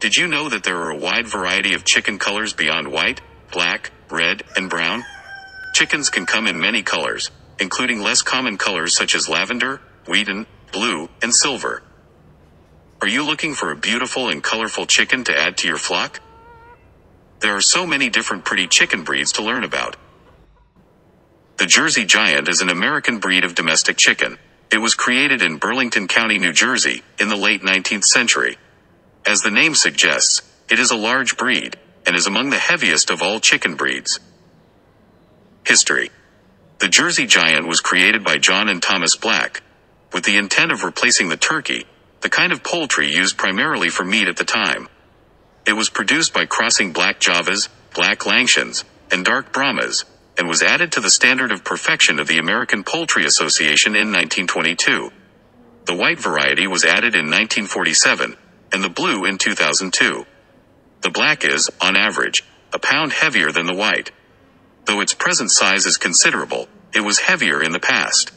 Did you know that there are a wide variety of chicken colors beyond white, black, red, and brown? Chickens can come in many colors, including less common colors such as lavender, wheaten, blue, and silver. Are you looking for a beautiful and colorful chicken to add to your flock? There are so many different pretty chicken breeds to learn about. The Jersey Giant is an American breed of domestic chicken. It was created in Burlington County, New Jersey, in the late 19th century. As the name suggests, it is a large breed, and is among the heaviest of all chicken breeds. History. The Jersey Giant was created by John and Thomas Black, with the intent of replacing the turkey, the kind of poultry used primarily for meat at the time. It was produced by crossing black Javas, black Langshan's, and dark Brahmas, and was added to the standard of perfection of the American Poultry Association in 1922. The white variety was added in 1947, and the blue in 2002. The black is, on average, a pound heavier than the white. Though its present size is considerable, it was heavier in the past.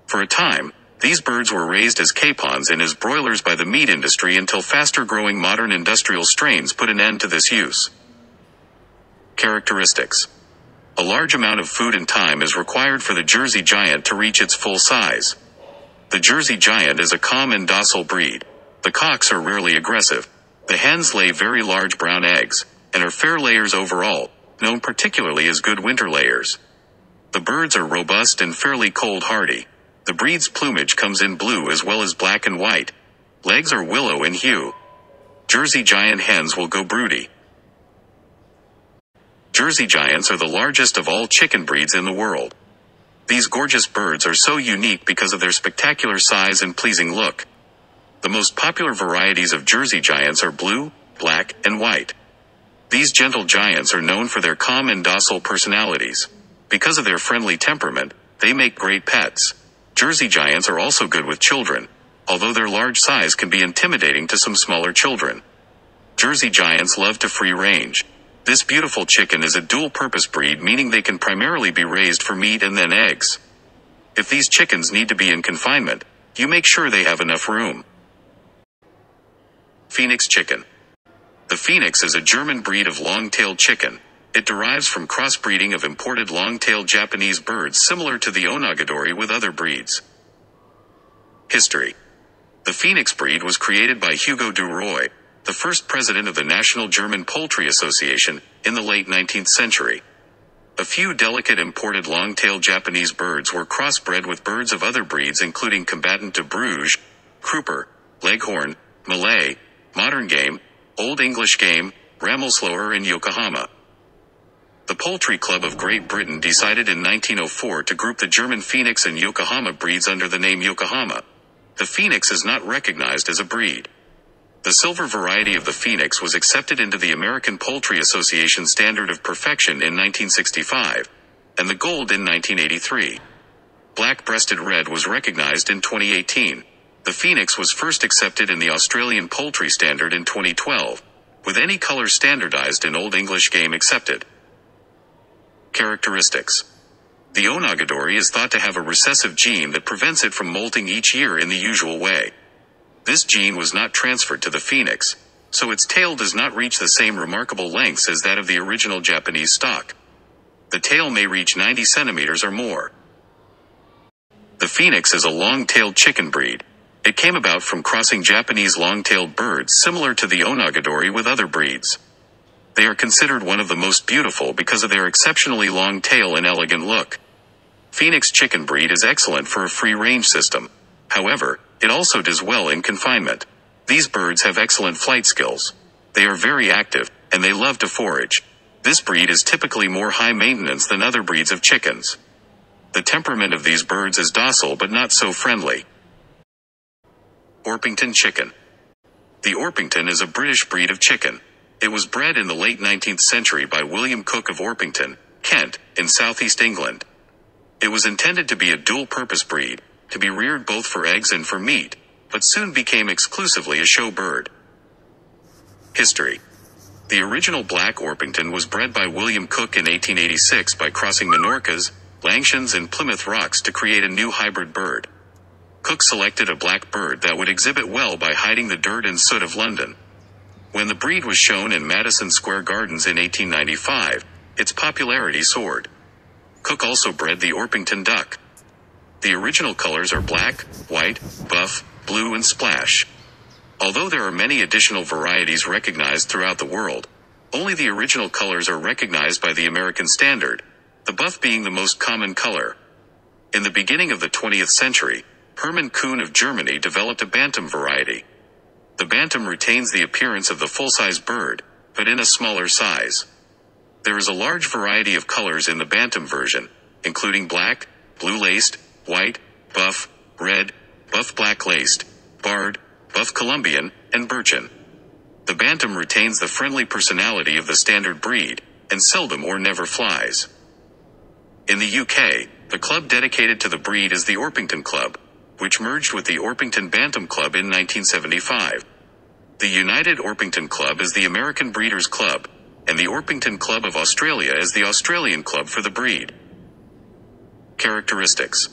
For a time, these birds were raised as capons and as broilers by the meat industry until faster-growing modern industrial strains put an end to this use. Characteristics. A large amount of food and time is required for the Jersey Giant to reach its full size. The Jersey Giant is a calm and docile breed. The cocks are rarely aggressive. The hens lay very large brown eggs, and are fair layers overall, known particularly as good winter layers. The birds are robust and fairly cold-hardy. The breed's plumage comes in blue as well as black and white. Legs are willow in hue. Jersey Giant hens will go broody. Jersey Giants are the largest of all chicken breeds in the world. These gorgeous birds are so unique because of their spectacular size and pleasing look. The most popular varieties of Jersey Giants are blue, black, and white. These gentle giants are known for their calm and docile personalities. Because of their friendly temperament, they make great pets. Jersey Giants are also good with children, although their large size can be intimidating to some smaller children. Jersey Giants love to free range. This beautiful chicken is a dual-purpose breed, meaning they can primarily be raised for meat and then eggs. If these chickens need to be in confinement, you make sure they have enough room. Phoenix Chicken. The Phoenix is a German breed of long-tailed chicken. It derives from crossbreeding of imported long-tailed Japanese birds similar to the onagadori with other breeds. History. The Phoenix breed was created by Hugo de Roy, the first president of the National German Poultry Association, in the late 19th century. A few delicate imported long-tailed Japanese birds were crossbred with birds of other breeds including Combatant de Bruges, Kruper, Leghorn, Malay, Modern Game, Old English Game, Rammelsloher and Yokohama. The Poultry Club of Great Britain decided in 1904 to group the German Phoenix and Yokohama breeds under the name Yokohama. The Phoenix is not recognized as a breed. The silver variety of the Phoenix was accepted into the American Poultry Association Standard of Perfection in 1965, and the gold in 1983. Black-breasted red was recognized in 2018. The Phoenix was first accepted in the Australian Poultry Standard in 2012, with any color standardized in Old English Game accepted. Characteristics. The onagadori is thought to have a recessive gene that prevents it from molting each year in the usual way. This gene was not transferred to the Phoenix, so its tail does not reach the same remarkable lengths as that of the original Japanese stock. The tail may reach 90 centimeters or more. The Phoenix is a long-tailed chicken breed. It came about from crossing Japanese long-tailed birds similar to the onagadori with other breeds. They are considered one of the most beautiful because of their exceptionally long tail and elegant look. Phoenix chicken breed is excellent for a free-range system. However, it also does well in confinement. These birds have excellent flight skills. They are very active, and they love to forage. This breed is typically more high maintenance than other breeds of chickens. The temperament of these birds is docile but not so friendly. Orpington Chicken. The Orpington is a British breed of chicken. It was bred in the late 19th century by William Cook of Orpington, Kent, in southeast England. It was intended to be a dual-purpose breed, to be reared both for eggs and for meat, but soon became exclusively a show bird. History. The original black Orpington was bred by William Cook in 1886 by crossing Minorcas, Langshans and Plymouth Rocks to create a new hybrid bird. Cook selected a black bird that would exhibit well by hiding the dirt and soot of London. When the breed was shown in Madison Square Gardens in 1895, its popularity soared. Cook also bred the Orpington duck. The original colors are black, white, buff, blue and splash. Although there are many additional varieties recognized throughout the world, only the original colors are recognized by the American standard, the buff being the most common color. In the beginning of the 20th century, Hermann Kuhn of Germany developed a bantam variety. The bantam retains the appearance of the full-size bird, but in a smaller size. There is a large variety of colors in the bantam version, including black, blue-laced, white, buff, red, buff black-laced, barred, buff Colombian, and birchen. The bantam retains the friendly personality of the standard breed, and seldom or never flies. In the UK, the club dedicated to the breed is the Orpington Club, which merged with the Orpington Bantam Club in 1975. The United Orpington Club is the American Breeders' Club, and the Orpington Club of Australia is the Australian club for the breed. Characteristics.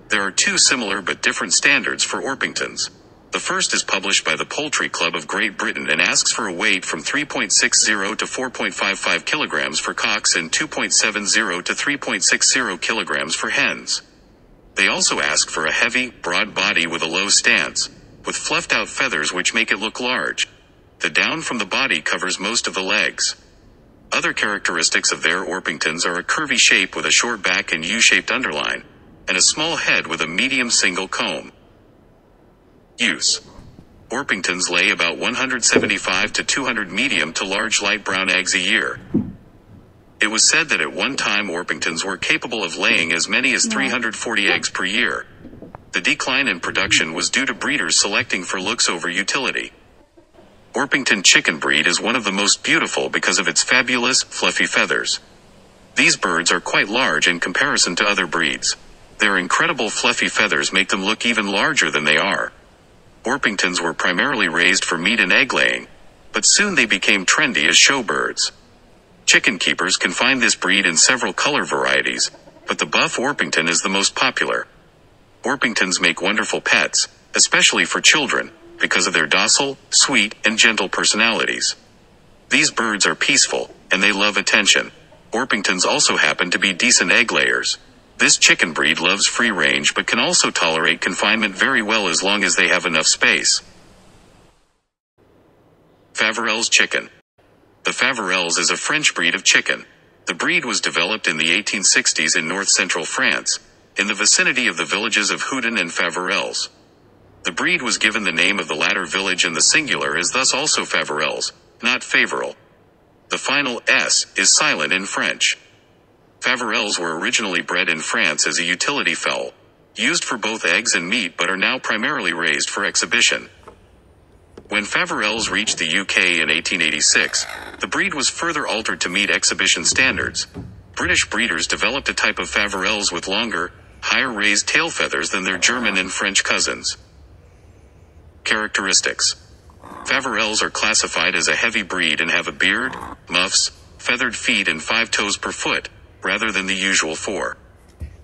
There are two similar but different standards for Orpingtons. The first is published by the Poultry Club of Great Britain and asks for a weight from 3.60 to 4.55 kilograms for cocks and 2.70 to 3.60 kilograms for hens. They also ask for a heavy, broad body with a low stance, with fluffed out feathers which make it look large. The down from the body covers most of the legs. Other characteristics of their Orpingtons are a curvy shape with a short back and U-shaped underline, and a small head with a medium single comb. Use. Orpingtons lay about 175 to 200 medium to large light brown eggs a year. It was said that at one time Orpingtons were capable of laying as many as 340 eggs per year. The decline in production was due to breeders selecting for looks over utility. Orpington Chicken breed is one of the most beautiful because of its fabulous, fluffy feathers. These birds are quite large in comparison to other breeds. Their incredible fluffy feathers make them look even larger than they are. Orpingtons were primarily raised for meat and egg laying, but soon they became trendy as show birds. Chicken keepers can find this breed in several color varieties, but the buff Orpington is the most popular. Orpingtons make wonderful pets, especially for children, because of their docile, sweet, and gentle personalities. These birds are peaceful, and they love attention. Orpingtons also happen to be decent egg layers. This chicken breed loves free range but can also tolerate confinement very well as long as they have enough space. Favourells Chicken. The Favourells is a French breed of chicken. The breed was developed in the 1860s in north-central France, in the vicinity of the villages of Houdon and Favourells. The breed was given the name of the latter village in the singular as thus also Favourells, not Favourel. The final S is silent in French. Favourells were originally bred in France as a utility fowl, used for both eggs and meat but are now primarily raised for exhibition. When Favourells reached the UK in 1886, the breed was further altered to meet exhibition standards. British breeders developed a type of Favourells with longer, higher raised tail feathers than their German and French cousins. Characteristics. Favourells are classified as a heavy breed and have a beard, muffs, feathered feet and 5 toes per foot, rather than the usual 4.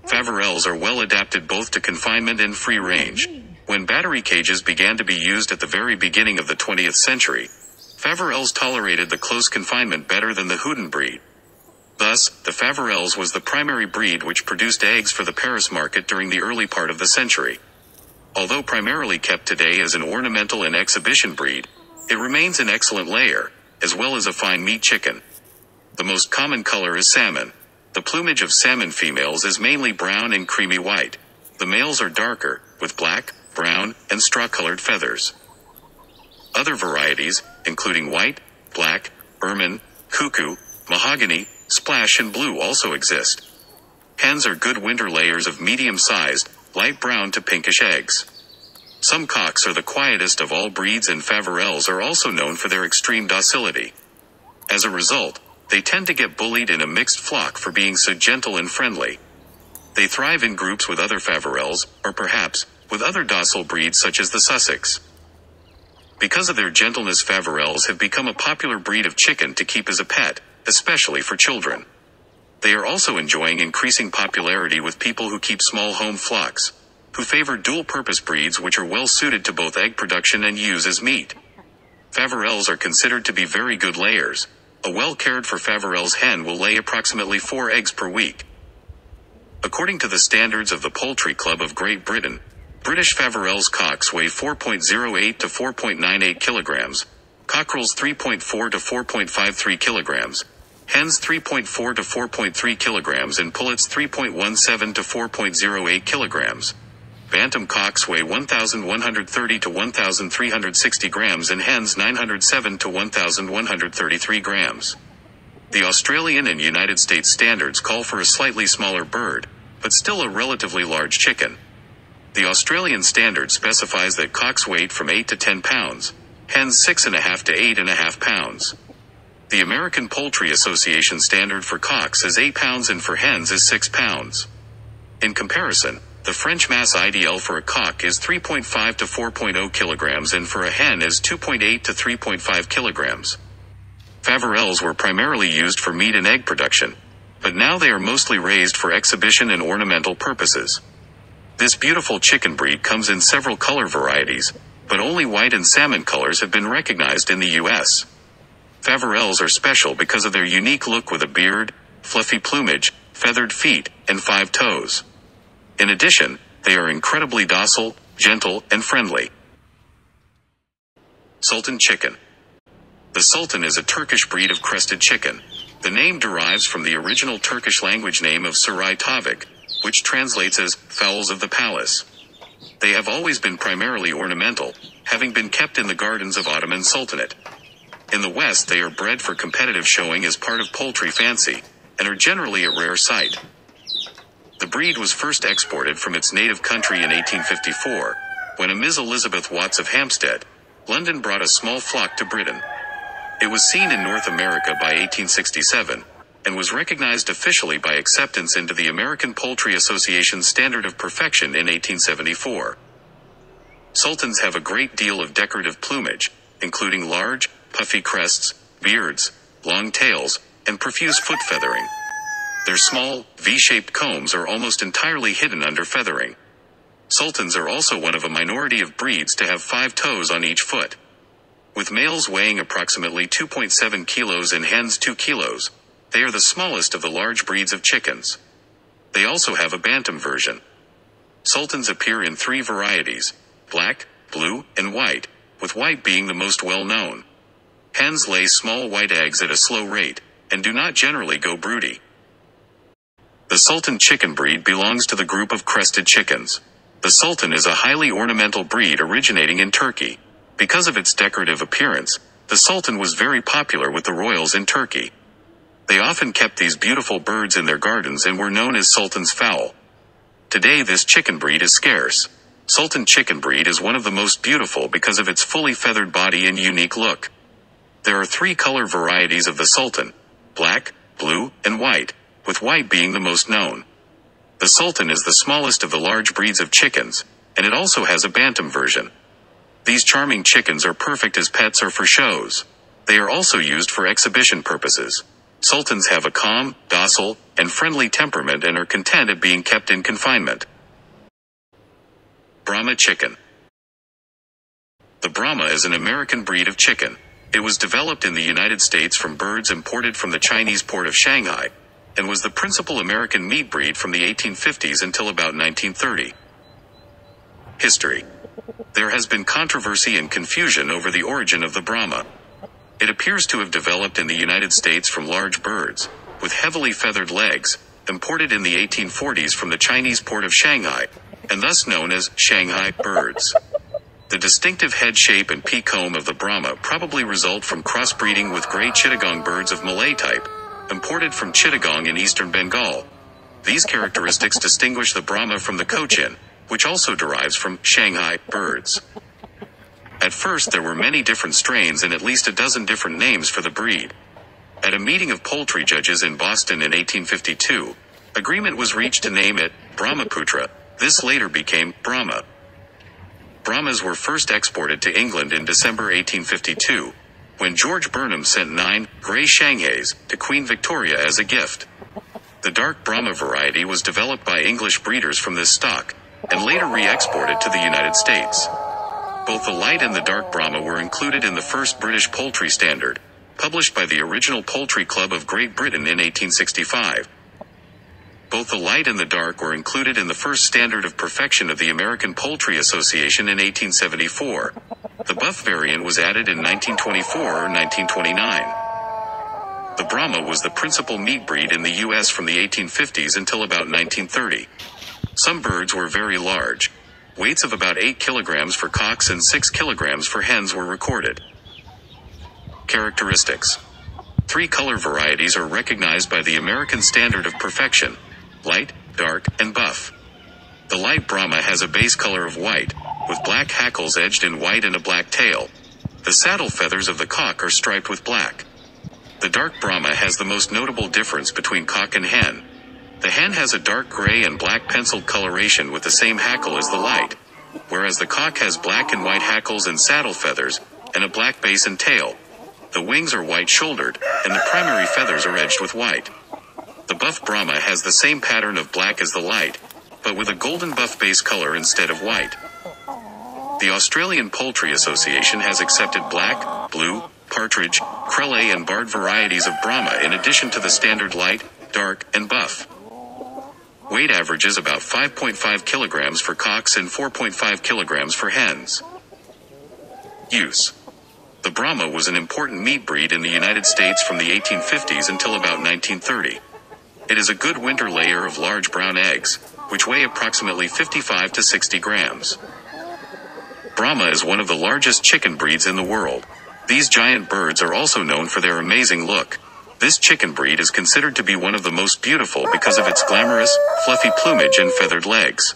Favourells are well adapted both to confinement and free range. When battery cages began to be used at the very beginning of the 20th century, Favourells tolerated the close confinement better than the Houdon breed. Thus, the Favourells was the primary breed which produced eggs for the Paris market during the early part of the century. Although primarily kept today as an ornamental and exhibition breed, it remains an excellent layer, as well as a fine meat chicken. The most common color is salmon. The plumage of salmon females is mainly brown and creamy white. The males are darker, with black, brown, and straw-colored feathers. Other varieties, including white, black, ermine, cuckoo, mahogany, splash and blue also exist. Hens are good winter layers of medium-sized, light brown to pinkish eggs. Some cocks are the quietest of all breeds and Favourells are also known for their extreme docility. As a result, they tend to get bullied in a mixed flock for being so gentle and friendly. They thrive in groups with other Favourells, or perhaps, with other docile breeds such as the Sussex. Because of their gentleness, Favourells have become a popular breed of chicken to keep as a pet, especially for children. They are also enjoying increasing popularity with people who keep small home flocks, who favor dual-purpose breeds which are well suited to both egg production and use as meat. Favourells are considered to be very good layers. A well-cared-for Favourells hen will lay approximately 4 eggs per week. According to the standards of the Poultry Club of Great Britain, British Favourells cocks weigh 4.08 to 4.98 kilograms, cockerels 3.4 to 4.53 kilograms, hens 3.4 to 4.3 kilograms and pullets 3.17 to 4.08 kilograms. Bantam cocks weigh 1,130 to 1,360 grams and hens 907 to 1,133 grams. The Australian and United States standards call for a slightly smaller bird, but still a relatively large chicken. The Australian standard specifies that cocks weight from 8 to 10 pounds, hens 6.5 to 8.5 pounds. The American Poultry Association standard for cocks is 8 pounds and for hens is 6 pounds. In comparison, the French mass IDL for a cock is 3.5 to 4.0 kilograms and for a hen is 2.8 to 3.5 kilograms. Favourells were primarily used for meat and egg production, but now they are mostly raised for exhibition and ornamental purposes. This beautiful chicken breed comes in several color varieties, but only white and salmon colors have been recognized in the U.S. Favourells are special because of their unique look with a beard, fluffy plumage, feathered feet, and 5 toes. In addition, they are incredibly docile, gentle, and friendly. Sultan Chicken. The Sultan is a Turkish breed of crested chicken. The name derives from the original Turkish language name of Saray Tavuk, which translates as fowls of the palace. They have always been primarily ornamental, having been kept in the gardens of Ottoman Sultanate. In the West, they are bred for competitive showing as part of poultry fancy, and are generally a rare sight. The breed was first exported from its native country in 1854, when a Ms. Elizabeth Watts of Hampstead, London brought a small flock to Britain. It was seen in North America by 1867, and was recognized officially by acceptance into the American Poultry Association's Standard of Perfection in 1874. Sultans have a great deal of decorative plumage, including large, puffy crests, beards, long tails, and profuse foot feathering. Their small, V-shaped combs are almost entirely hidden under feathering. Sultans are also one of a minority of breeds to have 5 toes on each foot. With males weighing approximately 2.7 kilos and hens 2 kilos, they are the smallest of the large breeds of chickens. They also have a bantam version. Sultans appear in 3 varieties: black, blue, and white, with white being the most well-known. Hens lay small white eggs at a slow rate, and do not generally go broody. The Sultan chicken breed belongs to the group of crested chickens. The Sultan is a highly ornamental breed originating in Turkey. Because of its decorative appearance, the Sultan was very popular with the royals in Turkey. They often kept these beautiful birds in their gardens and were known as Sultan's fowl. Today this chicken breed is scarce. Sultan chicken breed is one of the most beautiful because of its fully feathered body and unique look. There are 3 color varieties of the Sultan: black, blue, and white, with white being the most known. The Sultan is the smallest of the large breeds of chickens, and it also has a bantam version. These charming chickens are perfect as pets or for shows. They are also used for exhibition purposes. Sultans have a calm, docile, and friendly temperament and are content at being kept in confinement. Brahma Chicken. The Brahma is an American breed of chicken. It was developed in the United States from birds imported from the Chinese port of Shanghai, and was the principal American meat breed from the 1850s until about 1930. History. There has been controversy and confusion over the origin of the Brahma. It appears to have developed in the United States from large birds, with heavily feathered legs, imported in the 1840s from the Chinese port of Shanghai, and thus known as Shanghai birds. The distinctive head shape and peak comb of the Brahma probably result from crossbreeding with gray Chittagong birds of Malay type, imported from Chittagong in eastern Bengal. These characteristics distinguish the Brahma from the Cochin, which also derives from Shanghai birds. At first there were many different strains and at least a dozen different names for the breed. At a meeting of poultry judges in Boston in 1852, agreement was reached to name it Brahmaputra. This later became Brahma. Brahmas were first exported to England in December 1852, when George Burnham sent 9 grey Shanghais to Queen Victoria as a gift. The dark Brahma variety was developed by English breeders from this stock, and later re-exported to the United States. Both the light and the dark Brahma were included in the first British poultry standard, published by the original Poultry Club of Great Britain in 1865. Both the light and the dark were included in the first standard of perfection of the American Poultry Association in 1874. The buff variant was added in 1924 or 1929. The Brahma was the principal meat breed in the U.S. from the 1850s until about 1930. Some birds were very large. Weights of about 8 kilograms for cocks and 6 kilograms for hens were recorded. Characteristics. 3 color varieties are recognized by the American Standard of Perfection: light, dark, and buff. The light Brahma has a base color of white, with black hackles edged in white and a black tail. The saddle feathers of the cock are striped with black. The dark Brahma has the most notable difference between cock and hen. The hen has a dark gray and black penciled coloration with the same hackle as the light, whereas the cock has black and white hackles and saddle feathers, and a black base and tail. The wings are white-shouldered, and the primary feathers are edged with white. The buff Brahma has the same pattern of black as the light, but with a golden buff base color instead of white. The Australian Poultry Association has accepted black, blue, partridge, crellet and barred varieties of Brahma in addition to the standard light, dark, and buff. Weight averages about 5.5 kilograms for cocks and 4.5 kilograms for hens. Use. The Brahma was an important meat breed in the United States from the 1850s until about 1930. It is a good winter layer of large brown eggs, which weigh approximately 55 to 60 grams. Brahma is one of the largest chicken breeds in the world. These giant birds are also known for their amazing look. This chicken breed is considered to be one of the most beautiful because of its glamorous, fluffy plumage and feathered legs.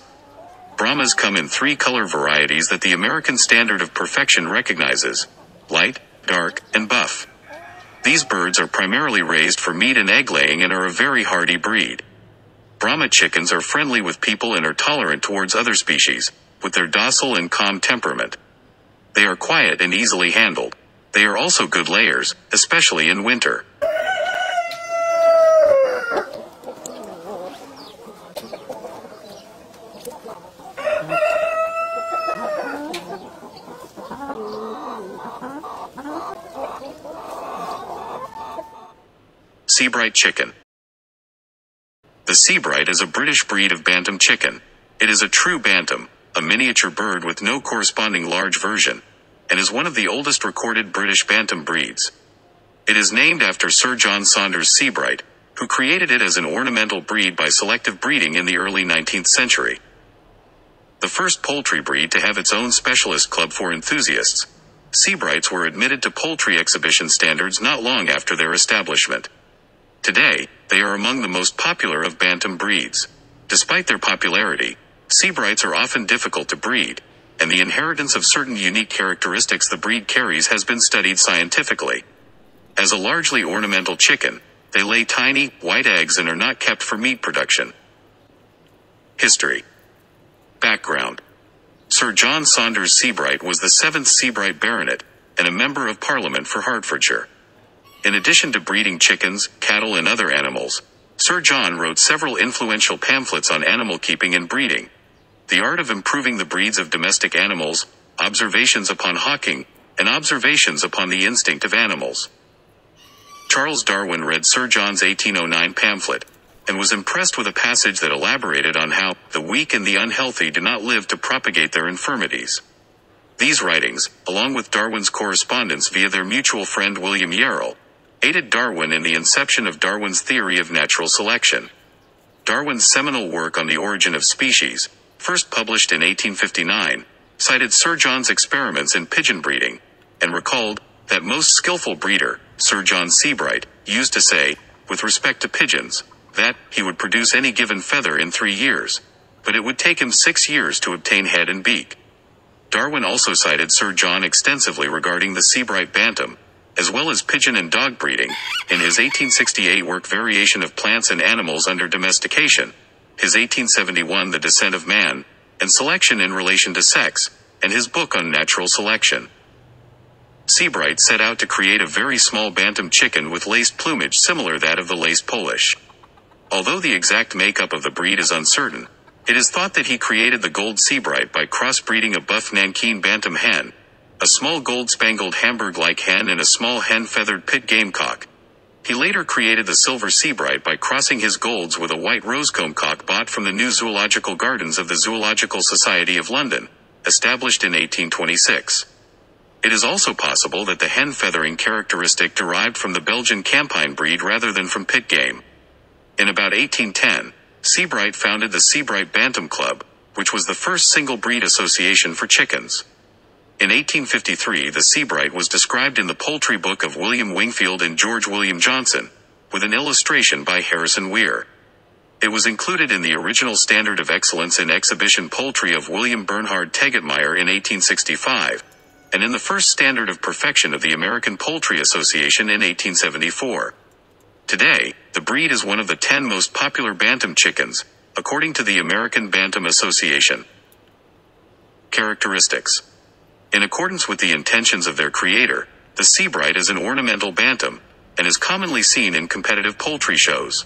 Brahmas come in 3 color varieties that the American Standard of Perfection recognizes: light, dark, and buff. These birds are primarily raised for meat and egg laying and are a very hardy breed. Brahma chickens are friendly with people and are tolerant towards other species, with their docile and calm temperament. They are quiet and easily handled. They are also good layers, especially in winter. Seabright Chicken. The Seabright is a British breed of bantam chicken. It is a true bantam, a miniature bird with no corresponding large version, and is one of the oldest recorded British bantam breeds. It is named after Sir John Saunders Seabright, who created it as an ornamental breed by selective breeding in the early 19th century. The first poultry breed to have its own specialist club for enthusiasts, Seabrights were admitted to poultry exhibition standards not long after their establishment. Today, they are among the most popular of bantam breeds. Despite their popularity, Seabrights are often difficult to breed, and the inheritance of certain unique characteristics the breed carries has been studied scientifically. As a largely ornamental chicken, they lay tiny, white eggs and are not kept for meat production. History. Background. Sir John Saunders Seabright was the 7th Seabright Baronet, and a Member of Parliament for Hertfordshire. In addition to breeding chickens, cattle and other animals, Sir John wrote several influential pamphlets on animal keeping and breeding, the art of improving the breeds of domestic animals, observations upon hawking, and observations upon the instinct of animals. Charles Darwin read Sir John's 1809 pamphlet, and was impressed with a passage that elaborated on how the weak and the unhealthy do not live to propagate their infirmities. These writings, along with Darwin's correspondence via their mutual friend William Yarrell, aided Darwin in the inception of Darwin's theory of natural selection. Darwin's seminal work on the origin of species, first published in 1859, cited Sir John's experiments in pigeon breeding, and recalled that most skillful breeder, Sir John Seabright, used to say, with respect to pigeons, that he would produce any given feather in 3 years, but it would take him 6 years to obtain head and beak. Darwin also cited Sir John extensively regarding the Seabright bantam, as well as pigeon and dog breeding, in his 1868 work Variation of Plants and Animals Under Domestication, his 1871 The Descent of Man, and Selection in Relation to Sex, and his book on natural selection. Seabright set out to create a very small bantam chicken with laced plumage similar to that of the laced Polish. Although the exact makeup of the breed is uncertain, It is thought that he created the gold Seabright by crossbreeding a buff Nankin bantam hen, a small gold-spangled Hamburg-like hen and a small hen-feathered pit gamecock. He later created the silver Seabright by crossing his golds with a white rosecomb cock bought from the new zoological gardens of the Zoological Society of London, established in 1826. It is also possible that the hen feathering characteristic derived from the Belgian Campine breed rather than from pit game. In about 1810, Seabright founded the Seabright Bantam Club, which was the first single-breed association for chickens. In 1853, the Seabright was described in the Poultry book of William Wingfield and George William Johnson, with an illustration by Harrison Weir. It was included in the original Standard of Excellence in Exhibition Poultry of William Bernhard Tegetmeier in 1865, and in the first Standard of Perfection of the American Poultry Association in 1874. Today, the breed is one of the 10 most popular bantam chickens, according to the American Bantam Association. Characteristics. In accordance with the intentions of their creator, the Seabright is an ornamental bantam, and is commonly seen in competitive poultry shows.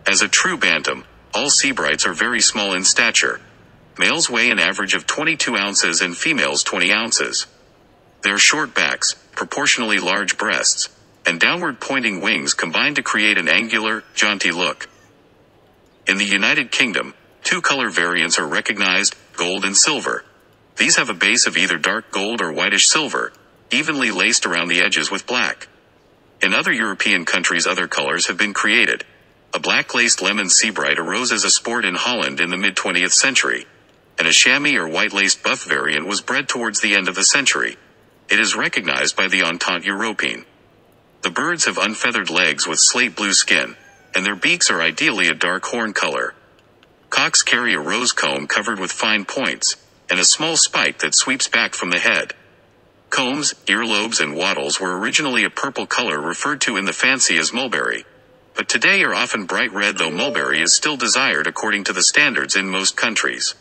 As a true bantam, all Seabrights are very small in stature. Males weigh an average of 22 ounces and females 20 ounces. Their short backs, proportionally large breasts, and downward pointing wings combine to create an angular, jaunty look. In the United Kingdom, two color variants are recognized, gold and silver. These have a base of either dark gold or whitish silver, evenly laced around the edges with black. In other European countries, other colors have been created. A black-laced lemon Seabright arose as a sport in Holland in the mid-20th century, and a chamois or white-laced buff variant was bred towards the end of the century. It is recognized by the Entente Européenne. The birds have unfeathered legs with slate blue skin, and their beaks are ideally a dark horn color. Cocks carry a rose comb covered with fine points, and a small spike that sweeps back from the head. Combs, earlobes and wattles were originally a purple color referred to in the fancy as mulberry, but today are often bright red, though mulberry is still desired according to the standards in most countries.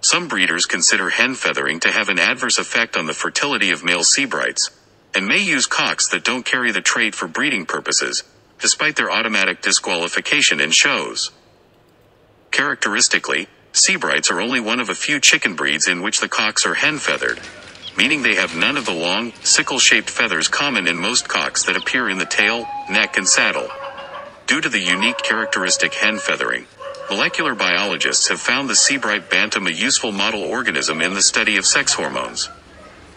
Some breeders consider hen feathering to have an adverse effect on the fertility of male Seabrights, and may use cocks that don't carry the trait for breeding purposes, despite their automatic disqualification in shows. Characteristically, Seabrights are only one of a few chicken breeds in which the cocks are hen-feathered, meaning they have none of the long, sickle-shaped feathers common in most cocks that appear in the tail, neck and saddle. Due to the unique characteristic hen feathering, molecular biologists have found the Seabright bantam a useful model organism in the study of sex hormones.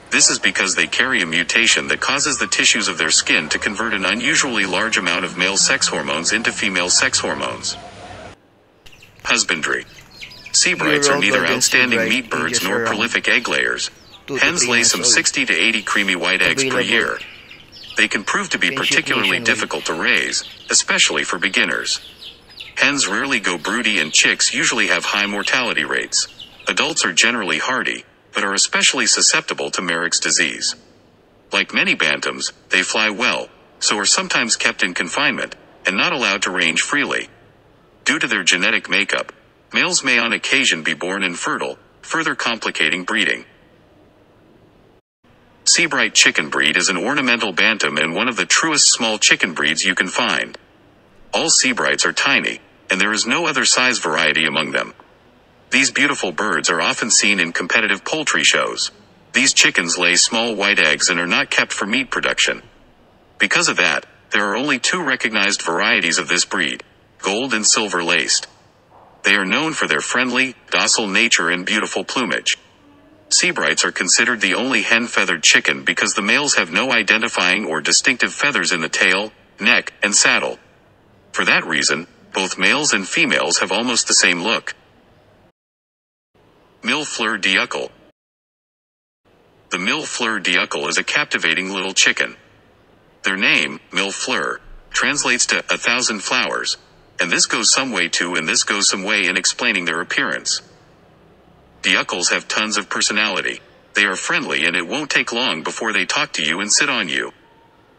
This is because they carry a mutation that causes the tissues of their skin to convert an unusually large amount of male sex hormones into female sex hormones. Husbandry. Seabrights are neither outstanding meat birds nor prolific egg layers. Hens lay some 60 to 80 creamy white eggs per year. They can prove to be particularly difficult to raise, especially for beginners. Hens rarely go broody and chicks usually have high mortality rates. Adults are generally hardy, but are especially susceptible to Marek's disease. Like many bantams, they fly well, so are sometimes kept in confinement, and not allowed to range freely. Due to their genetic makeup, males may on occasion be born infertile, further complicating breeding. Seabright chicken breed is an ornamental bantam and one of the truest small chicken breeds you can find. All Seabrights are tiny, and there is no other size variety among them. These beautiful birds are often seen in competitive poultry shows. These chickens lay small white eggs and are not kept for meat production. Because of that, there are only two recognized varieties of this breed, gold and silver laced. They are known for their friendly, docile nature and beautiful plumage. Seabrights are considered the only hen-feathered chicken because the males have no identifying or distinctive feathers in the tail, neck, and saddle. For that reason, both males and females have almost the same look. Mille Fleur d'Uccle. The Mille Fleur d'Uccle is a captivating little chicken. Their name, Mille Fleur, translates to 1,000 flowers, and this goes some way too, and this goes some way in explaining their appearance. D'Uccles have tons of personality. They are friendly and it won't take long before they talk to you and sit on you.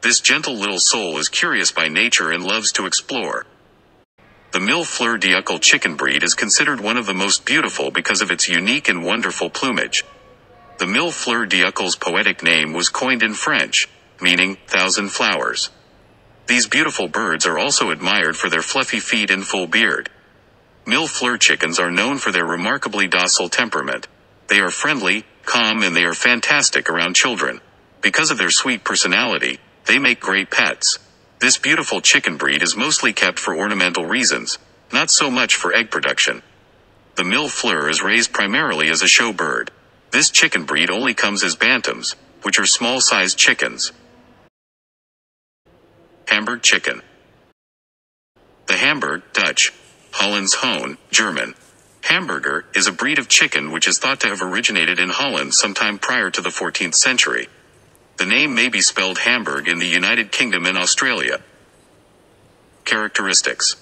This gentle little soul is curious by nature and loves to explore. The Mille Fleur d'Uccle chicken breed is considered one of the most beautiful because of its unique and wonderful plumage. The Mille Fleur d'Uccle's poetic name was coined in French, meaning 1,000 flowers. These beautiful birds are also admired for their fluffy feet and full beard. Mill Fleur chickens are known for their remarkably docile temperament. They are friendly, calm, and they are fantastic around children. Because of their sweet personality, they make great pets. This beautiful chicken breed is mostly kept for ornamental reasons, not so much for egg production. The Mill Fleur is raised primarily as a show bird. This chicken breed only comes as bantams, which are small-sized chickens. Hamburg Chicken. The Hamburg, Dutch, Holland's Hoon, German. Hamburger is a breed of chicken which is thought to have originated in Holland sometime prior to the 14th century. The name may be spelled Hamburg in the United Kingdom and Australia. Characteristics.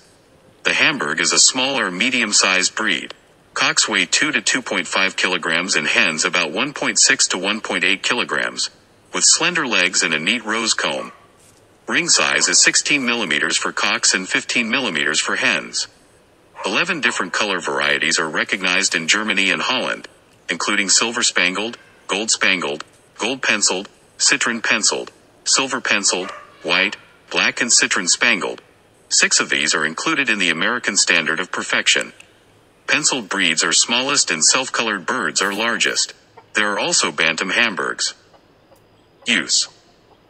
The Hamburg is a small or medium-sized breed. Cocks weigh 2 to 2.5 kilograms and hens about 1.6 to 1.8 kilograms, with slender legs and a neat rose comb. Ring size is 16 millimeters for cocks and 15 millimeters for hens. 11 different color varieties are recognized in Germany and Holland, including silver spangled, gold penciled, citron penciled, silver penciled, white, black and citron spangled. 6 of these are included in the American Standard of Perfection. Penciled breeds are smallest and self-colored birds are largest. There are also bantam Hamburgs. Use.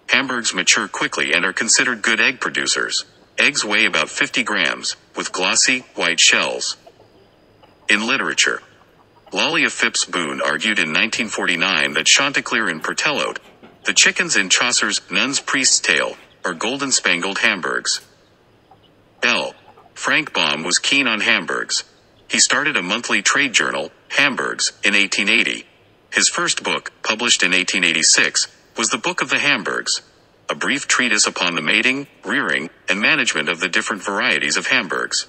Hamburgs mature quickly and are considered good egg producers. Eggs weigh about 50 grams, with glossy, white shells. In literature. Lollia Phipps Boone argued in 1949 that Chanticleer and Pertelode, the chickens in Chaucer's Nun's Priest's Tale, are golden spangled Hamburgs. L. Frank Baum was keen on Hamburgs. He started a monthly trade journal, Hamburgs, in 1880. His first book, published in 1886, was the Book of the Hamburgs, a brief treatise upon the mating, rearing, and management of the different varieties of Hamburgs.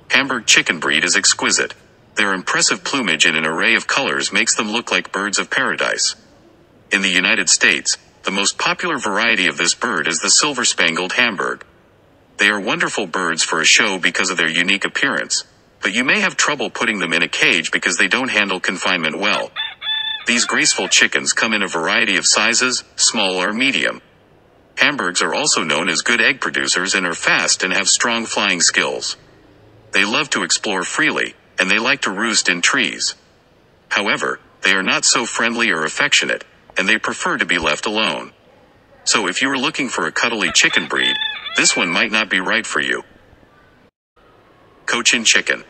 Hamburg chicken breed is exquisite. Their impressive plumage in an array of colors makes them look like birds of paradise. In the United States, the most popular variety of this bird is the silver-spangled Hamburg. They are wonderful birds for a show because of their unique appearance, but you may have trouble putting them in a cage because they don't handle confinement well. These graceful chickens come in a variety of sizes, small or medium. Hamburgs are also known as good egg producers and are fast and have strong flying skills. They love to explore freely, and they like to roost in trees. However, they are not so friendly or affectionate, and they prefer to be left alone. So if you are looking for a cuddly chicken breed, this one might not be right for you. Cochin Chicken.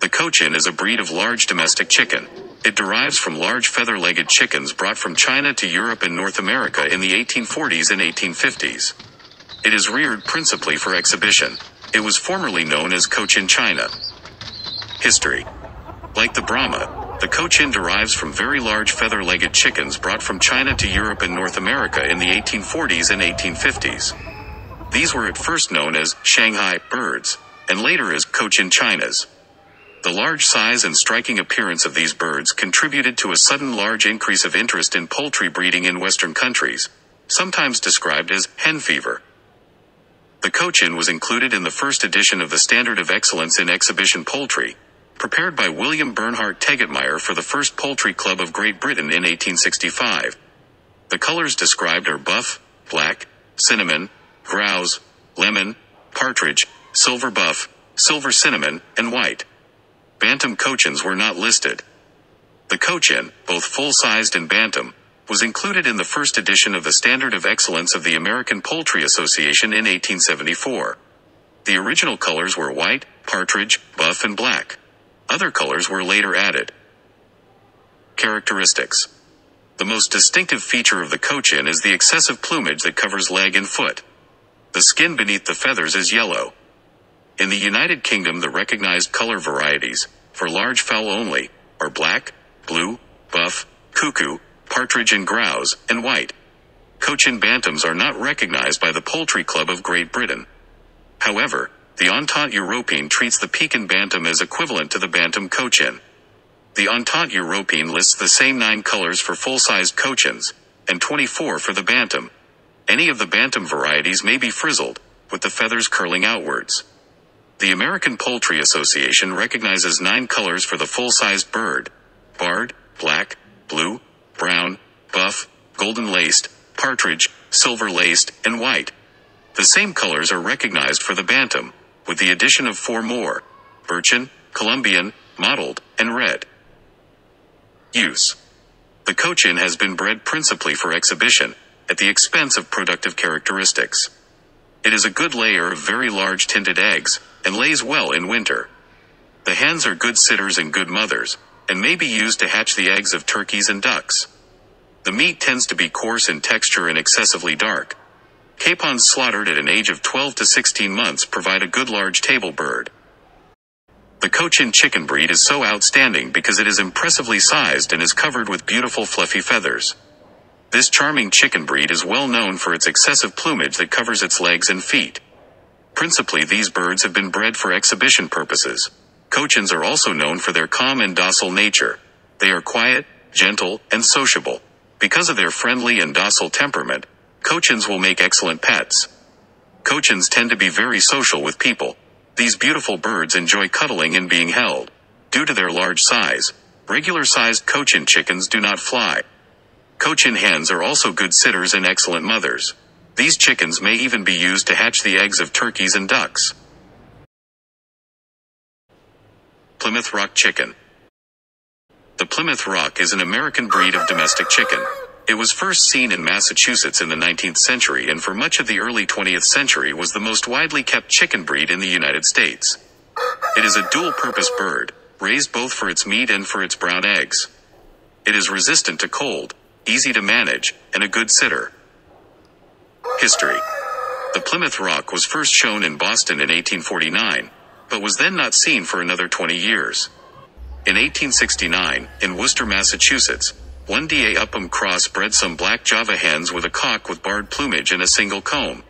The Cochin is a breed of large domestic chicken. It derives from large feather-legged chickens brought from China to Europe and North America in the 1840s and 1850s. It is reared principally for exhibition. It was formerly known as Cochin China. History. Like the Brahma, the Cochin derives from very large feather-legged chickens brought from China to Europe and North America in the 1840s and 1850s. These were at first known as Shanghai birds, and later as Cochin Chinas. The large size and striking appearance of these birds contributed to a sudden large increase of interest in poultry breeding in Western countries, sometimes described as hen fever. The Cochin was included in the first edition of the Standard of Excellence in Exhibition Poultry, prepared by William Bernhardt Tegetmeier for the First Poultry Club of Great Britain in 1865. The colors described are buff, black, cinnamon, grouse, lemon, partridge, silver buff, silver cinnamon, and white. Bantam Cochins were not listed. The Cochin, both full-sized and bantam, was included in the first edition of the Standard of Excellence of the American Poultry Association in 1874. The original colors were white, partridge, buff and black. Other colors were later added. Characteristics. The most distinctive feature of the Cochin is the excessive plumage that covers leg and foot. The skin beneath the feathers is yellow. In the United Kingdom, the recognized color varieties, for large fowl only, are black, blue, buff, cuckoo, partridge and grouse, and white. Cochin bantams are not recognized by the Poultry Club of Great Britain. However, the Entente Européenne treats the Pekin bantam as equivalent to the bantam Cochin. The Entente Européenne lists the same 9 colors for full-sized Cochins, and 24 for the bantam. Any of the bantam varieties may be frizzled, with the feathers curling outwards. The American Poultry Association recognizes 9 colors for the full-sized bird: barred, black, blue, brown, buff, golden-laced, partridge, silver-laced, and white. The same colors are recognized for the bantam, with the addition of 4 more: birchen, Colombian, mottled, and red. Use. The Cochin has been bred principally for exhibition, at the expense of productive characteristics. It is a good layer of very large tinted eggs, and lays well in winter. The hens are good sitters and good mothers, and may be used to hatch the eggs of turkeys and ducks. The meat tends to be coarse in texture and excessively dark. Capons slaughtered at an age of 12 to 16 months provide a good large table bird. The Cochin chicken breed is so outstanding because it is impressively sized and is covered with beautiful fluffy feathers. This charming chicken breed is well known for its excessive plumage that covers its legs and feet. Principally, these birds have been bred for exhibition purposes. Cochins are also known for their calm and docile nature. They are quiet, gentle, and sociable. Because of their friendly and docile temperament, Cochins will make excellent pets. Cochins tend to be very social with people. These beautiful birds enjoy cuddling and being held. Due to their large size, regular-sized Cochin chickens do not fly. Cochin hens are also good sitters and excellent mothers. These chickens may even be used to hatch the eggs of turkeys and ducks. Plymouth Rock Chicken. The Plymouth Rock is an American breed of domestic chicken. It was first seen in Massachusetts in the 19th century and for much of the early 20th century was the most widely kept chicken breed in the United States. It is a dual-purpose bird, raised both for its meat and for its brown eggs. It is resistant to cold, easy to manage, and a good sitter. History. The Plymouth Rock was first shown in Boston in 1849, but was then not seen for another 20 years. In 1869, in Worcester, Massachusetts, one Da Upham cross bred some black Java hens with a cock with barred plumage and a single comb.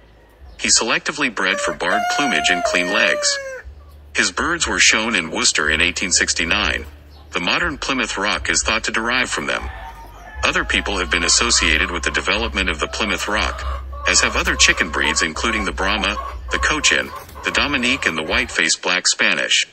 He selectively bred for barred plumage and clean legs. His birds were shown in Worcester in 1869. The modern Plymouth Rock is thought to derive from them. Other people have been associated with the development of the Plymouth Rock, as have other chicken breeds including the Brahma, the Cochin, the Dominique and the white-faced black Spanish.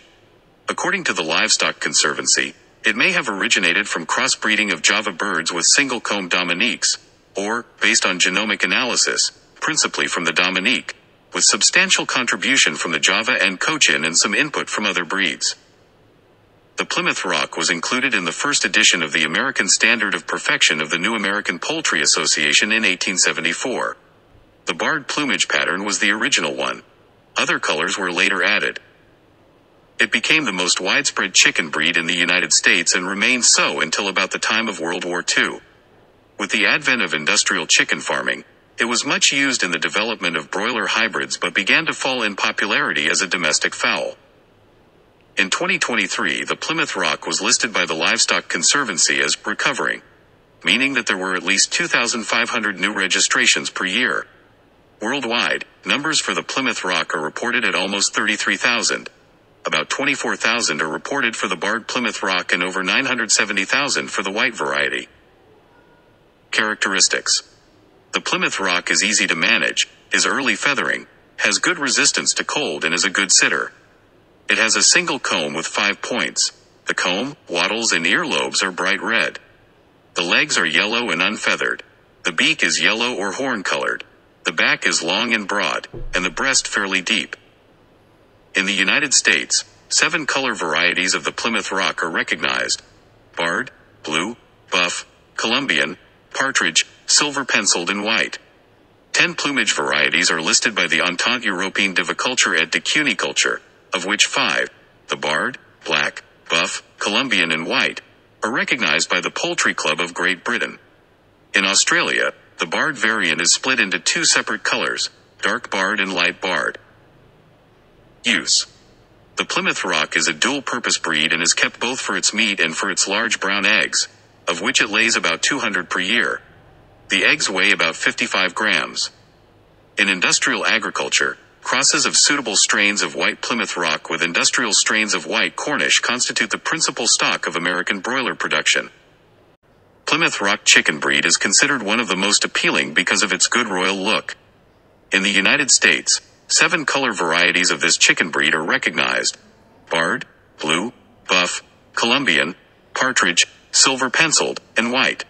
According to the Livestock Conservancy, it may have originated from crossbreeding of Java birds with single-comb Dominiques, or, based on genomic analysis, principally from the Dominique, with substantial contribution from the Java and Cochin and some input from other breeds. The Plymouth Rock was included in the first edition of the American Standard of Perfection of the New American Poultry Association in 1874. The barred plumage pattern was the original one. Other colors were later added. It became the most widespread chicken breed in the United States and remained so until about the time of World War II. With the advent of industrial chicken farming, it was much used in the development of broiler hybrids but began to fall in popularity as a domestic fowl. In 2023, the Plymouth Rock was listed by the Livestock Conservancy as recovering, meaning that there were at least 2,500 new registrations per year. Worldwide, numbers for the Plymouth Rock are reported at almost 33,000. About 24,000 are reported for the barred Plymouth Rock and over 970,000 for the white variety. Characteristics. The Plymouth Rock is easy to manage, is early feathering, has good resistance to cold and is a good sitter. It has a single comb with 5 points. The comb, wattles and earlobes are bright red. The legs are yellow and unfeathered. The beak is yellow or horn-colored. The back is long and broad, and the breast fairly deep. In the United States, 7 color varieties of the Plymouth Rock are recognized: barred, blue, buff, Colombian, partridge, silver-penciled and white. 10 plumage varieties are listed by the Entente Européenne de Viculture et de Cuniculture, of which 5, the barred, black, buff, Colombian and white, are recognized by the Poultry Club of Great Britain. In Australia, the barred variant is split into 2 separate colors, dark barred and light barred. Use. The Plymouth Rock is a dual-purpose breed and is kept both for its meat and for its large brown eggs, of which it lays about 200 per year. The eggs weigh about 55 grams. In industrial agriculture, crosses of suitable strains of white Plymouth Rock with industrial strains of white Cornish constitute the principal stock of American broiler production. Plymouth Rock chicken breed is considered one of the most appealing because of its good royal look. In the United States, 7 color varieties of this chicken breed are recognized: barred, blue, buff, Colombian, partridge, silver-penciled, and white.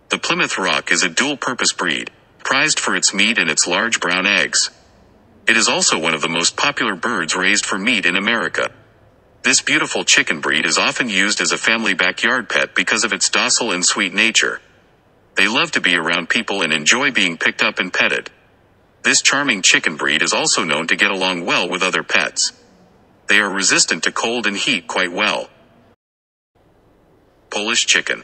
The Plymouth Rock is a dual-purpose breed, prized for its meat and its large brown eggs. It is also one of the most popular birds raised for meat in America. This beautiful chicken breed is often used as a family backyard pet because of its docile and sweet nature. They love to be around people and enjoy being picked up and petted. This charming chicken breed is also known to get along well with other pets. They are resistant to cold and heat quite well. Polish chicken.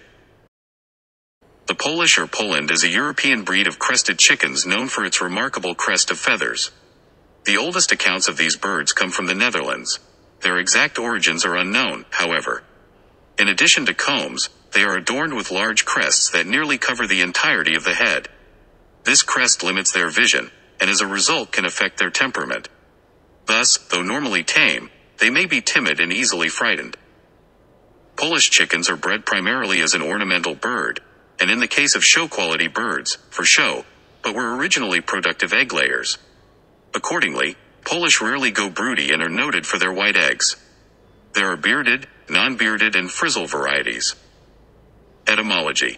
The Polish or Poland is a European breed of crested chickens known for its remarkable crest of feathers. The oldest accounts of these birds come from the Netherlands. Their exact origins are unknown, however. In addition to combs, they are adorned with large crests that nearly cover the entirety of the head. This crest limits their vision, and as a result can affect their temperament. Thus, though normally tame, they may be timid and easily frightened. Polish chickens are bred primarily as an ornamental bird, and in the case of show-quality birds, for show, but were originally productive egg layers. Accordingly, Polish rarely go broody and are noted for their white eggs. There are bearded, non-bearded and frizzle varieties. Etymology.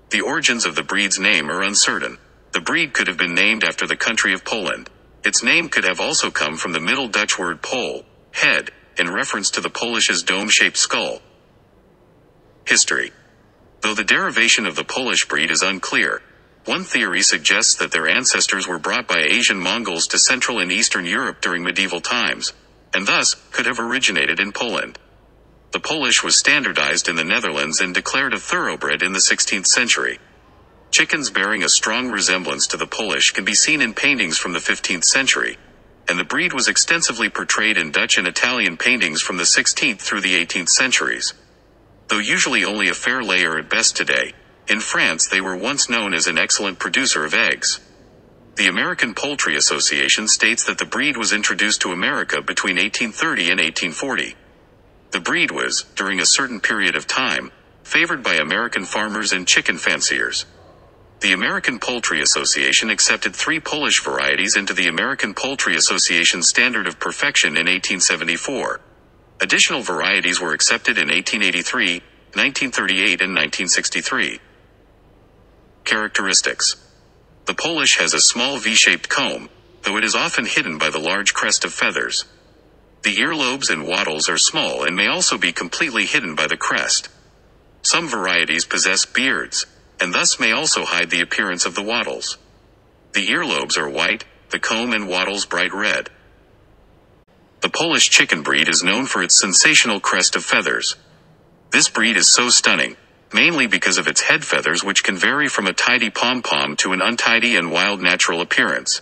The origins of the breed's name are uncertain. The breed could have been named after the country of Poland. Its name could have also come from the Middle Dutch word pol, head, in reference to the Polish's dome-shaped skull. History. Though the derivation of the Polish breed is unclear, one theory suggests that their ancestors were brought by Asian Mongols to Central and Eastern Europe during medieval times, and thus could have originated in Poland. The Polish was standardized in the Netherlands and declared a thoroughbred in the 16th century. Chickens bearing a strong resemblance to the Polish can be seen in paintings from the 15th century, and the breed was extensively portrayed in Dutch and Italian paintings from the 16th through the 18th centuries. Though usually only a fair layer at best today, in France they were once known as an excellent producer of eggs. The American Poultry Association states that the breed was introduced to America between 1830 and 1840. The breed was, during a certain period of time, favored by American farmers and chicken fanciers. The American Poultry Association accepted 3 Polish varieties into the American Poultry Association Standard of Perfection in 1874. Additional varieties were accepted in 1883, 1938 and 1963. Characteristics. The Polish has a small V-shaped comb, though it is often hidden by the large crest of feathers. The earlobes and wattles are small and may also be completely hidden by the crest. Some varieties possess beards, and thus may also hide the appearance of the wattles. The earlobes are white, the comb and wattles bright red. The Polish chicken breed is known for its sensational crest of feathers. This breed is so stunning, mainly because of its head feathers, which can vary from a tidy pom-pom to an untidy and wild natural appearance.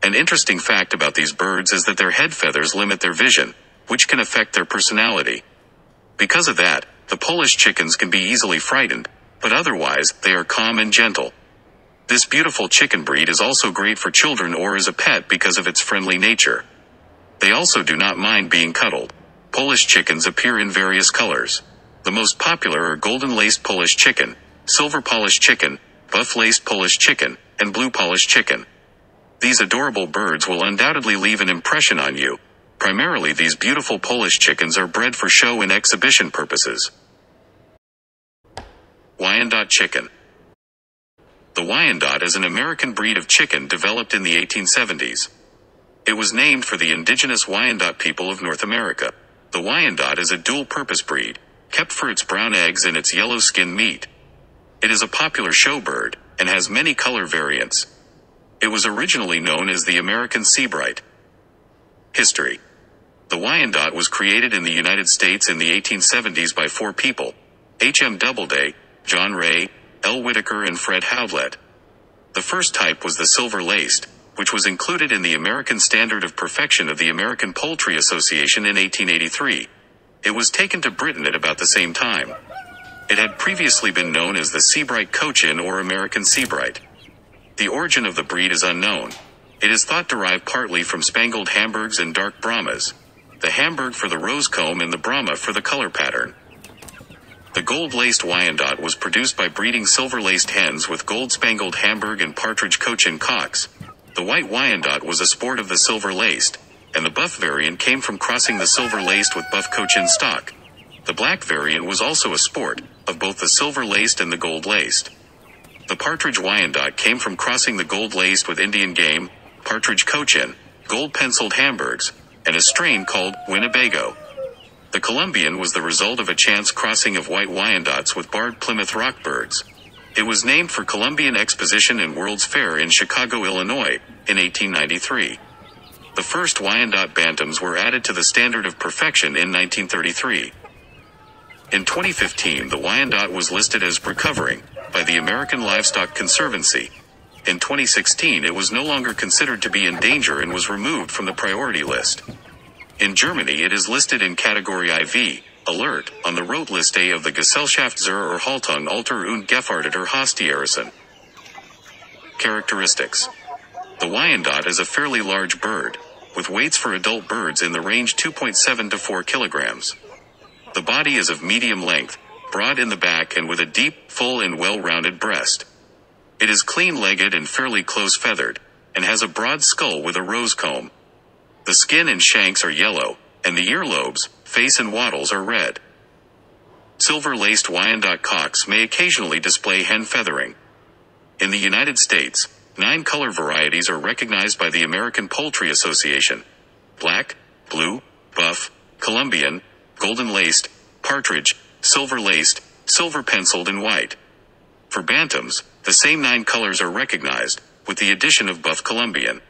An interesting fact about these birds is that their head feathers limit their vision, which can affect their personality. Because of that, the Polish chickens can be easily frightened, but otherwise, they are calm and gentle. This beautiful chicken breed is also great for children or as a pet because of its friendly nature. They also do not mind being cuddled. Polish chickens appear in various colors. The most popular are golden-laced Polish chicken, silver Polish chicken, buff-laced Polish chicken, and blue Polish chicken. These adorable birds will undoubtedly leave an impression on you. Primarily, these beautiful Polish chickens are bred for show and exhibition purposes. Wyandotte Chicken. The Wyandotte is an American breed of chicken developed in the 1870s. It was named for the indigenous Wyandotte people of North America. The Wyandotte is a dual-purpose breed, kept for its brown eggs and its yellow skin meat. It is a popular show bird, and has many color variants. It was originally known as the American Seabright. History. The Wyandotte was created in the United States in the 1870s by 4 people: H.M. Doubleday, John Ray, L. Whitaker and Fred Howlett. The first type was the silver-laced, which was included in the American Standard of Perfection of the American Poultry Association in 1883. It was taken to Britain at about the same time. It had previously been known as the Seabright Cochin or American Seabright. The origin of the breed is unknown. It is thought derived partly from spangled Hamburgs and dark Brahmas, the Hamburg for the rose comb and the Brahma for the color pattern. The gold-laced Wyandotte was produced by breeding silver-laced hens with gold-spangled Hamburg and partridge Cochin cocks. The white Wyandotte was a sport of the silver-laced, and the buff variant came from crossing the silver-laced with buff Cochin stock. The black variant was also a sport, of both the silver-laced and the gold-laced. The partridge Wyandotte came from crossing the gold-laced with Indian game, partridge Cochin, gold-penciled Hamburgs, and a strain called Winnebago. The Columbian was the result of a chance crossing of white Wyandottes with barred Plymouth rock birds. It was named for Columbian Exposition and World's Fair in Chicago, Illinois, in 1893. The first Wyandotte bantams were added to the standard of perfection in 1933. In 2015, the Wyandotte was listed as recovering by the American Livestock Conservancy. In 2016, it was no longer considered to be in danger and was removed from the priority list. In Germany, it is listed in category IV, alert, on the Rotliste of the Gesellschaft zur Erhaltung alter und Gefahrdeter Haustiere. Characteristics. The Wyandotte is a fairly large bird, with weights for adult birds in the range 2.7 to 4 kilograms. The body is of medium length, broad in the back and with a deep, full and well-rounded breast. It is clean-legged and fairly close-feathered, and has a broad skull with a rose comb. The skin and shanks are yellow, and the earlobes, face and wattles are red. Silver-laced Wyandotte cocks may occasionally display hen feathering. In the United States, 9 color varieties are recognized by the American Poultry Association: black, blue, buff, Columbian, golden-laced, partridge, silver-laced, silver-penciled and white. For bantams, the same 9 colors are recognized, with the addition of buff Columbian.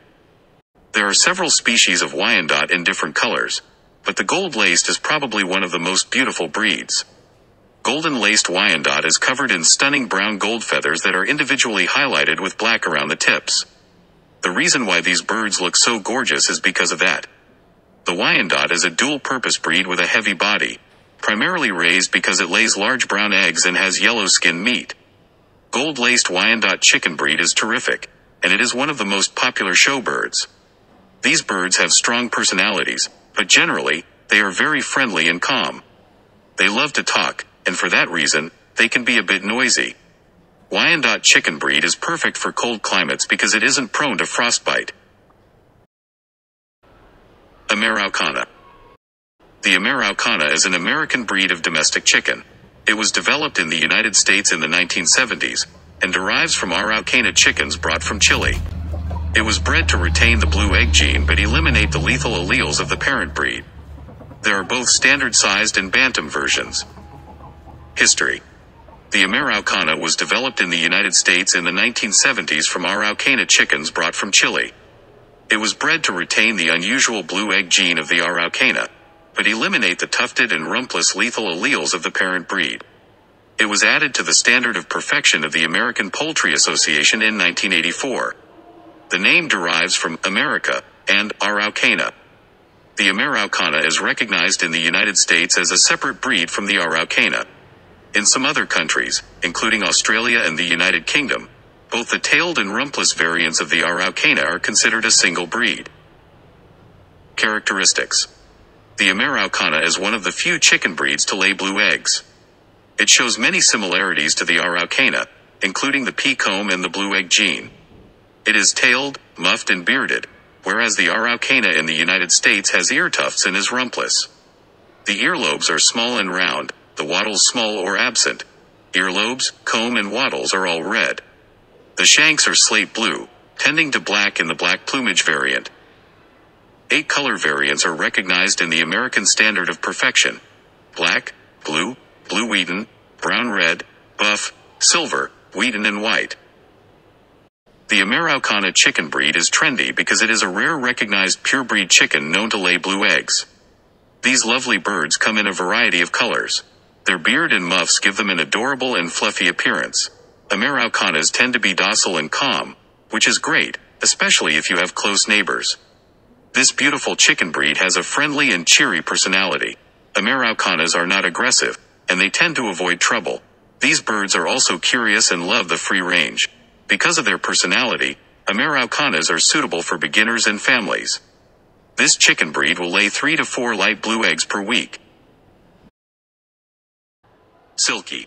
There are several species of Wyandotte in different colors, but the gold-laced is probably one of the most beautiful breeds. Golden-laced Wyandotte is covered in stunning brown gold feathers that are individually highlighted with black around the tips. The reason why these birds look so gorgeous is because of that. The Wyandotte is a dual-purpose breed with a heavy body, primarily raised because it lays large brown eggs and has yellow skin meat. Gold-laced Wyandotte chicken breed is terrific, and it is one of the most popular show birds. These birds have strong personalities, but generally, they are very friendly and calm. They love to talk, and for that reason, they can be a bit noisy. Wyandotte chicken breed is perfect for cold climates because it isn't prone to frostbite. Ameraucana. The Ameraucana is an American breed of domestic chicken. It was developed in the United States in the 1970s, and derives from Ameraucana chickens brought from Chile. It was bred to retain the blue egg gene but eliminate the lethal alleles of the parent breed. There are both standard-sized and bantam versions. History. The Ameraucana was developed in the United States in the 1970s from Ameraucana chickens brought from Chile. It was bred to retain the unusual blue egg gene of the Ameraucana, but eliminate the tufted and rumpless lethal alleles of the parent breed. It was added to the standard of perfection of the American Poultry Association in 1984. The name derives from America and Ameraucana. The Ameraucana is recognized in the United States as a separate breed from the Ameraucana. In some other countries, including Australia and the United Kingdom, both the tailed and rumpless variants of the Ameraucana are considered a single breed. Characteristics. The Ameraucana is one of the few chicken breeds to lay blue eggs. It shows many similarities to the Ameraucana, including the pea-comb and the blue egg gene. It is tailed, muffed and bearded, whereas the Ameraucana in the United States has ear tufts and is rumpless. The earlobes are small and round, the wattles small or absent. Earlobes, comb and wattles are all red. The shanks are slate blue, tending to black in the black plumage variant. 8 color variants are recognized in the American Standard of Perfection: black, blue, blue Wheaten, brown red, buff, silver, Wheaten and white. The Ameraucana chicken breed is trendy because it is a rare recognized purebred chicken known to lay blue eggs. These lovely birds come in a variety of colors. Their beard and muffs give them an adorable and fluffy appearance. Ameraucanas tend to be docile and calm, which is great, especially if you have close neighbors. This beautiful chicken breed has a friendly and cheery personality. Ameraucanas are not aggressive, and they tend to avoid trouble. These birds are also curious and love the free range. Because of their personality, Ameraucanas are suitable for beginners and families. This chicken breed will lay 3 to 4 light blue eggs per week. Silky.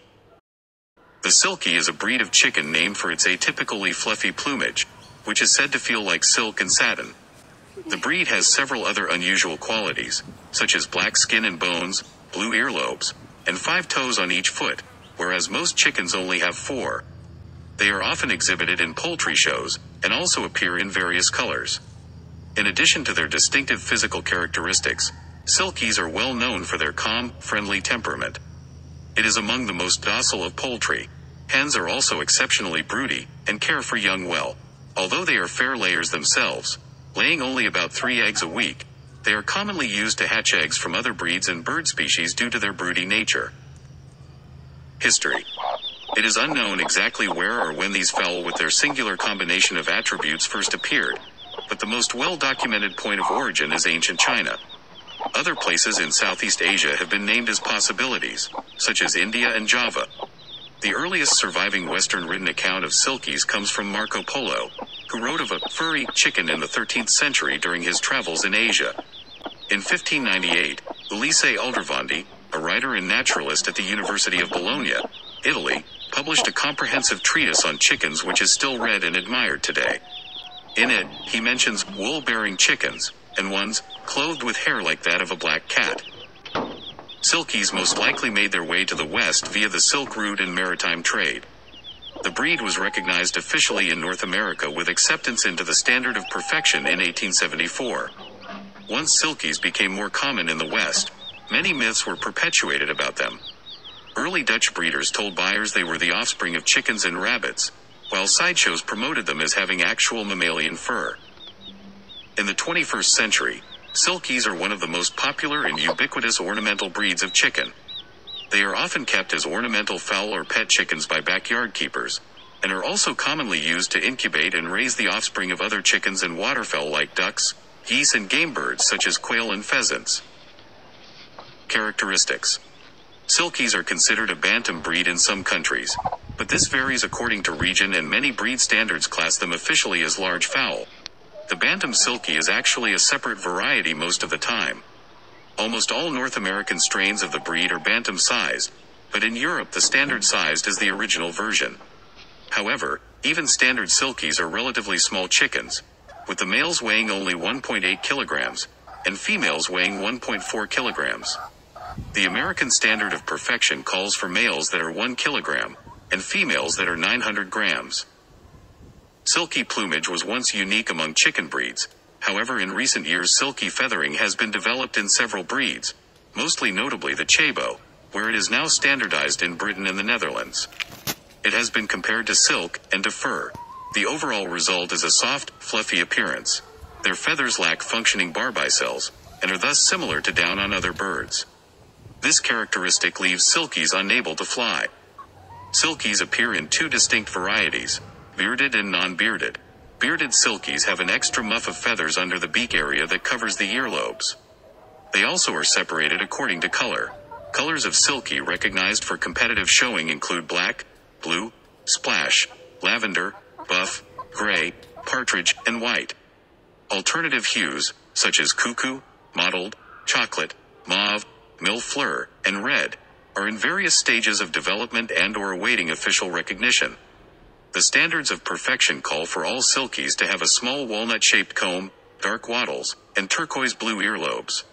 The Silky is a breed of chicken named for its atypically fluffy plumage, which is said to feel like silk and satin. The breed has several other unusual qualities, such as black skin and bones, blue earlobes, and 5 toes on each foot, whereas most chickens only have 4. They are often exhibited in poultry shows, and also appear in various colors. In addition to their distinctive physical characteristics, Silkies are well known for their calm, friendly temperament. It is among the most docile of poultry. Hens are also exceptionally broody, and care for young well. Although they are fair layers themselves, laying only about 3 eggs a week, they are commonly used to hatch eggs from other breeds and bird species due to their broody nature. History. It is unknown exactly where or when these fowl with their singular combination of attributes first appeared, but the most well-documented point of origin is ancient China. Other places in Southeast Asia have been named as possibilities, such as India and Java. The earliest surviving Western written account of silkies comes from Marco Polo, who wrote of a furry chicken in the 13th century during his travels in Asia. In 1598, Ulisse Aldrovandi, a writer and naturalist at the University of Bologna, Italy, published a comprehensive treatise on chickens which is still read and admired today. In it, he mentions wool-bearing chickens, and ones clothed with hair like that of a black cat. Silkies most likely made their way to the west via the Silk Route and maritime trade. The breed was recognized officially in North America with acceptance into the standard of perfection in 1874. Once silkies became more common in the West, many myths were perpetuated about them. Early Dutch breeders told buyers they were the offspring of chickens and rabbits, while sideshows promoted them as having actual mammalian fur. In the 21st century, silkies are one of the most popular and ubiquitous ornamental breeds of chicken. They are often kept as ornamental fowl or pet chickens by backyard keepers, and are also commonly used to incubate and raise the offspring of other chickens and waterfowl like ducks, geese and game birds such as quail and pheasants. Characteristics. Silkies are considered a bantam breed in some countries, but this varies according to region and many breed standards class them officially as large fowl. The bantam silkie is actually a separate variety most of the time. Almost all North American strains of the breed are bantam-sized, but in Europe the standard-sized is the original version. However, even standard silkies are relatively small chickens, with the males weighing only 1.8 kilograms, and females weighing 1.4 kilograms. The American standard of perfection calls for males that are 1 kilogram, and females that are 900 grams. Silky plumage was once unique among chicken breeds. However, in recent years silky feathering has been developed in several breeds, mostly notably the Chabo, where it is now standardized in Britain and the Netherlands. It has been compared to silk and to fur. The overall result is a soft, fluffy appearance. Their feathers lack functioning barbicels, and are thus similar to down on other birds. This characteristic leaves silkies unable to fly. Silkies appear in two distinct varieties, bearded and non-bearded. Bearded silkies have an extra muff of feathers under the beak area that covers the earlobes. They also are separated according to color. Colors of silky recognized for competitive showing include black, blue, splash, lavender, buff, gray, partridge, and white. Alternative hues, such as cuckoo, mottled, chocolate, mauve, mille fleur, and red, are in various stages of development and/or awaiting official recognition. The standards of perfection call for all silkies to have a small walnut-shaped comb, dark wattles, and turquoise blue earlobes.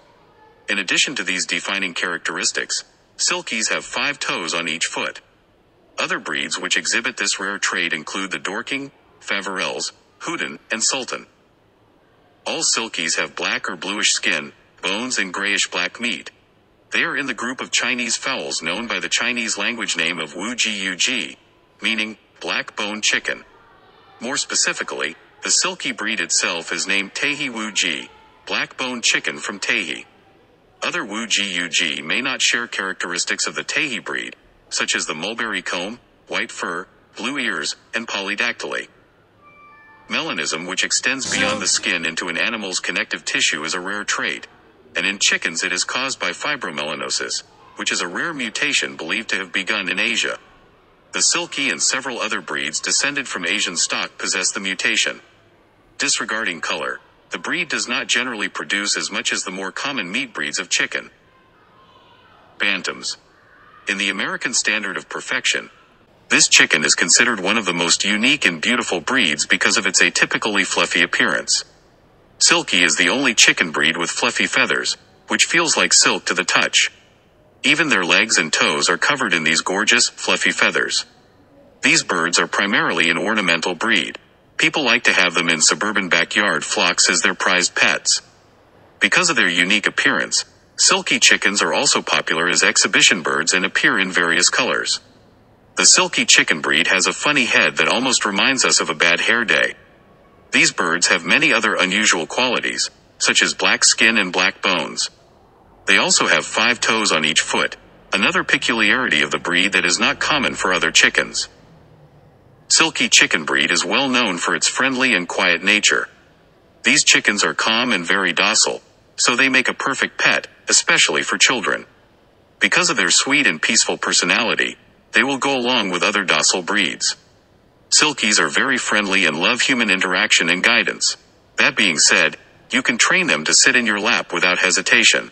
In addition to these defining characteristics, silkies have 5 toes on each foot. Other breeds which exhibit this rare trait include the Dorking, Favourells, Houden, and Sultan. All silkies have black or bluish skin, bones and grayish-black meat. They are in the group of Chinese fowls known by the Chinese language name of Wu Ji Yu Ji, meaning black bone chicken. More specifically, the silky breed itself is named Tahi Wu Ji, black bone chicken from Tahi. Other Wu Ji Yu Ji may not share characteristics of the Tahi breed, such as the mulberry comb, white fur, blue ears, and polydactyly. Melanism, which extends beyond the skin into an animal's connective tissue, is a rare trait, and in chickens it is caused by fibromelanosis, which is a rare mutation believed to have begun in Asia. The silky and several other breeds descended from Asian stock possess the mutation. Disregarding color, the breed does not generally produce as much as the more common meat breeds of chicken. Bantams. In the American standard of perfection, this chicken is considered one of the most unique and beautiful breeds because of its atypically fluffy appearance. Silky is the only chicken breed with fluffy feathers, which feels like silk to the touch. Even their legs and toes are covered in these gorgeous, fluffy feathers. These birds are primarily an ornamental breed. People like to have them in suburban backyard flocks as their prized pets. Because of their unique appearance, Silky chickens are also popular as exhibition birds and appear in various colors. The Silky Chicken breed has a funny head that almost reminds us of a bad hair day. These birds have many other unusual qualities, such as black skin and black bones. They also have 5 toes on each foot, another peculiarity of the breed that is not common for other chickens. Silky Chicken breed is well known for its friendly and quiet nature. These chickens are calm and very docile, so they make a perfect pet, especially for children. Because of their sweet and peaceful personality, they will go along with other docile breeds. Silkies are very friendly and love human interaction and guidance. That being said, you can train them to sit in your lap without hesitation.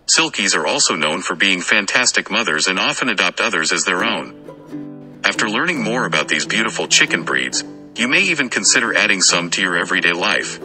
Silkies are also known for being fantastic mothers and often adopt others as their own. After learning more about these beautiful chicken breeds, you may even consider adding some to your everyday life.